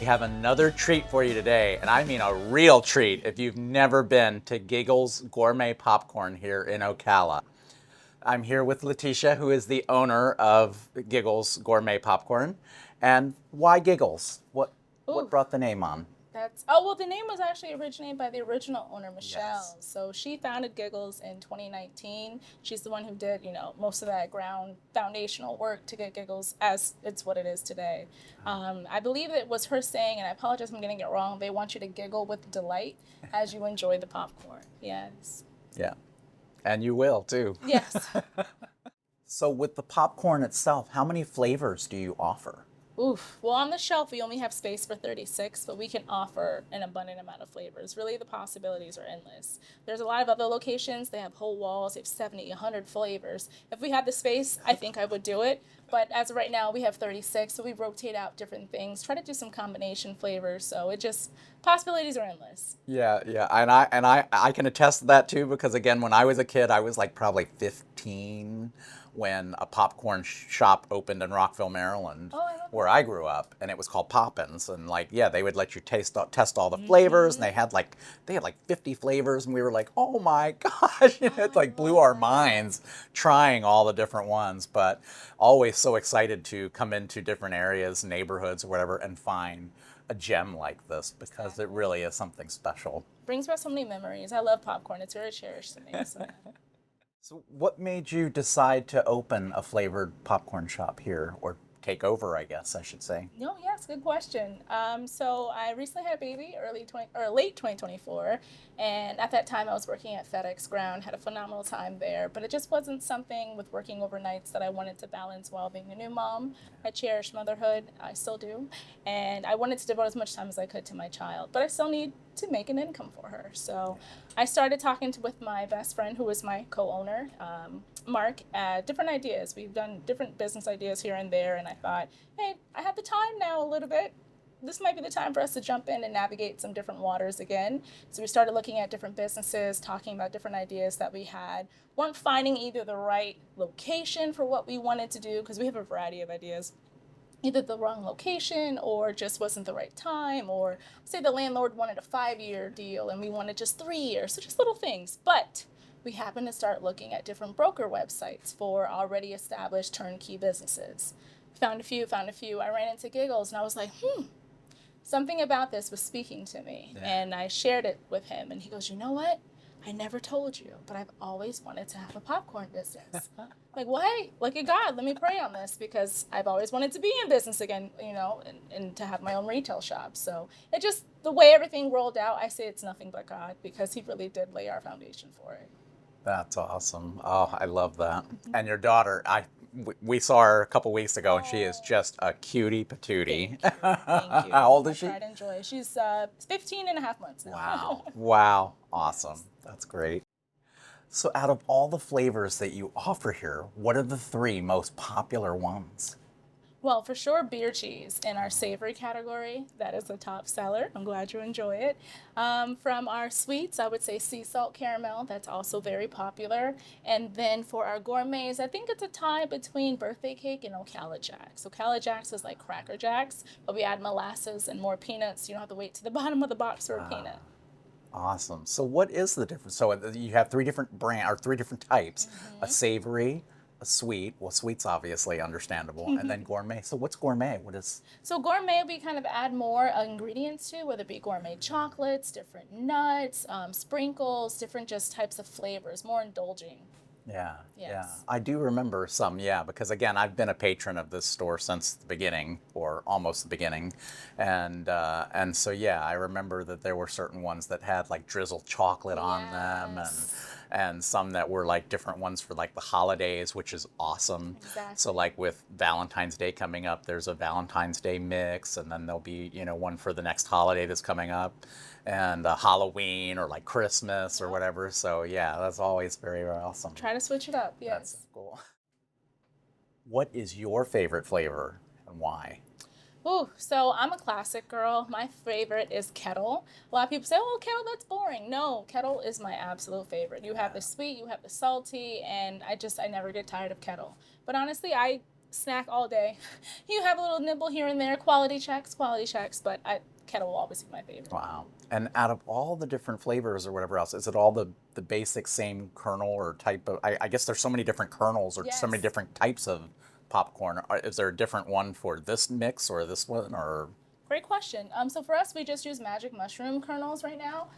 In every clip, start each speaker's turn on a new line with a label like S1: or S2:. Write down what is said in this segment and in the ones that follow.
S1: We have another treat for you today, and I mean a real treat if you've never been to Giggles Gourmet Popcorn here in Ocala. I'm here with Letitia, who is the owner of Giggles Gourmet Popcorn. And why Giggles? What
S2: Ooh,
S1: brought the name on?
S2: well, the name was actually originated by the original owner, Michelle.
S1: Yes.
S2: So she founded Giggles in 2019. She's the one who did, most of that ground foundational work to get Giggles as it's what it is today. I believe it was her saying, and I apologize if I'm getting it wrong, they want you to giggle with delight as you enjoy the popcorn. Yes.
S1: Yeah, and you will too.
S2: Yes.
S1: So with the popcorn itself, how many flavors do you offer?
S2: Oof. Well, on the shelf, we only have space for 36, but we can offer an abundant amount of flavors. Really, the possibilities are endless. There's a lot of other locations. They have whole walls. They have 70, 100 flavors. If we had the space, I think I would do it. But as of right now, we have 36, so we rotate out different things, try to do some combination flavors. So possibilities are endless.
S1: Yeah, and I can attest to that too because again, when I was a kid, I was like probably 15 when a popcorn shop opened in Rockville, Maryland,
S2: Oh, I love
S1: where
S2: that.
S1: I grew up, and it was called Poppins, and like yeah, they would let you test all the flavors, and they had like 50 flavors, and we were like, oh my gosh, it
S2: I
S1: like blew
S2: love
S1: our
S2: that.
S1: minds trying all the different ones, but always so excited to come into different areas, neighborhoods, or whatever, and find a gem like this because it
S2: Exactly.
S1: really is something special.
S2: Brings back so many memories. I love popcorn. It's very cherished to me. So.
S1: So, what made you decide to open a flavored popcorn shop here, or take over, I guess I should say?
S2: No, yes, good question. So I recently had a baby, late 2024, and at that time I was working at FedEx Ground, had a phenomenal time there, but it just wasn't something with working overnights that I wanted to balance while being a new mom. I cherish motherhood, I still do, and I wanted to devote as much time as I could to my child, but I still need to make an income for her. So I started with my best friend, who was my co-owner, Mark, different ideas. We've done different business ideas here and there, and I thought, hey, I have the time now a little bit. This might be the time for us to jump in and navigate some different waters again. So we started looking at different businesses, talking about different ideas that we had. Weren't finding either the right location for what we wanted to do, because we have a variety of ideas, either the wrong location or just wasn't the right time, or say the landlord wanted a 5-year deal and we wanted just 3 years, so just little things. But we happened to start looking at different broker websites for already established turnkey businesses. Found a few. I ran into Giggles and I was like, something about this was speaking to me.
S1: Yeah.
S2: And I shared it with him and he goes, you know what? I never told you, but I've always wanted to have a popcorn business. Like, well, hey, look at God, let me pray on this, because I've always wanted to be in business again, and to have my own retail shop. So the way everything rolled out, I say it's nothing but God, because He really did lay our foundation for it.
S1: That's awesome. Oh, I love that. And your daughter, we saw her a couple weeks ago, and she is
S2: Oh,
S1: just a cutie patootie.
S2: thank you. Thank you.
S1: How old
S2: My
S1: is she?
S2: pride and joy. She's 15 and a half months now.
S1: Wow. Wow. Awesome.
S2: Yes.
S1: That's great. So, out of all the flavors that you offer here, what are the three most popular ones?
S2: Well, for sure, beer cheese in our savory category. That is the top seller. I'm glad you enjoy it. From our sweets, I would say sea salt caramel. That's also very popular. And then for our gourmets, I think it's a tie between birthday cake and Ocala Jacks. Ocala Jacks is like Cracker Jacks, but we add molasses and more peanuts. You don't have to wait to the bottom of the box for a peanut.
S1: Awesome. So, what is the difference? So, you have three different or three different types: a savory, a sweet. Well, sweet's obviously understandable, and then gourmet. So, what's gourmet? What is?
S2: So gourmet, we kind of add more ingredients to, whether it be gourmet chocolates, different nuts, sprinkles, different just types of flavors, more indulging.
S1: Yeah, yeah.
S2: Yes.
S1: I do remember some, yeah, because again, I've been a patron of this store since the beginning, or almost the beginning, and so yeah, I remember that there were certain ones that had like drizzled chocolate on them,
S2: Yes.
S1: and some that were like different ones for like the holidays, which is awesome. So
S2: Exactly.
S1: like with Valentine's Day coming up, there's a Valentine's Day mix, and then there'll be one for the next holiday that's coming up, and Halloween or like Christmas or
S2: Yep.
S1: whatever. So yeah, that's always very, very awesome.
S2: Try to switch it up.
S1: That's so
S2: Yes.
S1: cool. What is your favorite flavor and why?
S2: Ooh, so I'm a classic girl. My favorite is kettle. A lot of people say, "Oh, kettle, that's boring." No, kettle is my absolute favorite. You have the
S1: Yeah.
S2: sweet, you have the salty, and I never get tired of kettle. But honestly, I snack all day. You have a little nibble here and there, quality checks, but kettle will always be my favorite.
S1: Wow. And out of all the different flavors or whatever else, is it all the basic same kernel or type of, I guess there's so many different kernels or so many
S2: Yes.
S1: different types of popcorn. Is there a different one for this mix or this one or?
S2: Great question. So for us, we just use magic mushroom kernels right now.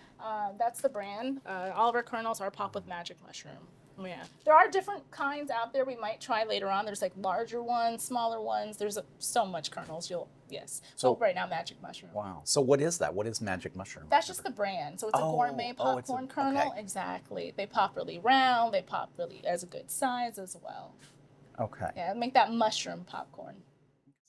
S2: That's the brand. All of our kernels are popped with magic mushroom. Yeah. There are different kinds out there we might try later on. There's like larger ones, smaller ones. There's so much kernels. So right now, magic mushroom.
S1: Wow. So what is that? What is magic mushroom?
S2: That's just the brand. So it's a gourmet popcorn kernel.
S1: Okay.
S2: Exactly. They pop really round. They pop really as a good size as well.
S1: Okay.
S2: Yeah, make that mushroom popcorn.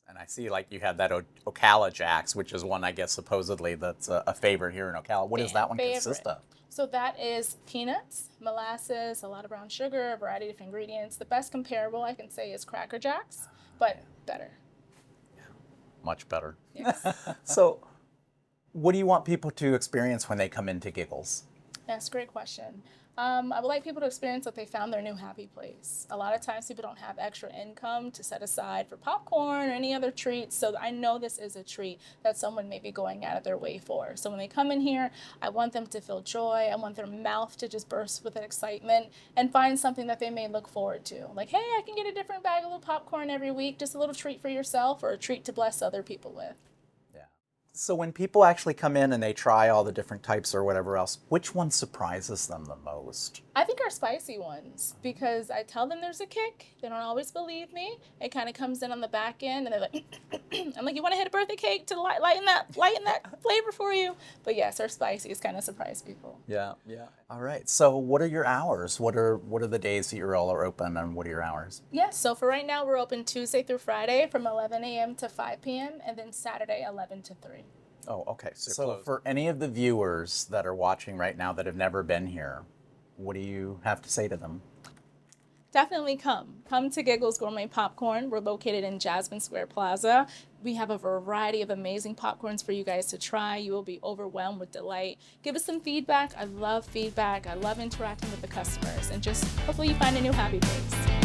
S1: And I see like you have that Ocala Jacks, which is one I guess supposedly that's a favorite here in Ocala. What does that one consist of?
S2: So that is peanuts, molasses, a lot of brown sugar, a variety of ingredients. The best comparable I can say is Cracker Jacks, but better.
S1: Much better.
S2: Yes.
S1: So what do you want people to experience when they come into Giggles?
S2: That's a great question. I would like people to experience that they found their new happy place. A lot of times people don't have extra income to set aside for popcorn or any other treats, so I know this is a treat that someone may be going out of their way for. So when they come in here, I want them to feel joy. I want their mouth to just burst with excitement and find something that they may look forward to. Like, hey, I can get a different bag of little popcorn every week, just a little treat for yourself or a treat to bless other people with.
S1: So when people actually come in and they try all the different types or whatever else, which one surprises them the most?
S2: I think our spicy ones, because I tell them there's a kick. They don't always believe me. It kind of comes in on the back end, and they're like, I'm like, you want to hit a birthday cake to lighten that flavor for you? But yes, our spicies kind of surprise people.
S1: Yeah. All right. So what are your hours? What are the days that you all are open, and what are your hours?
S2: Yes. So for right now, we're open Tuesday through Friday from 11 a.m. to 5 p.m. and then Saturday 11 to 3.
S1: Oh, okay. So for any of the viewers that are watching right now that have never been here, what do you have to say to them?
S2: Definitely come. Come to Giggles Gourmet Popcorn. We're located in Jasmine Square Plaza. We have a variety of amazing popcorns for you guys to try. You will be overwhelmed with delight. Give us some feedback. I love feedback. I love interacting with the customers. And just hopefully you find a new happy place.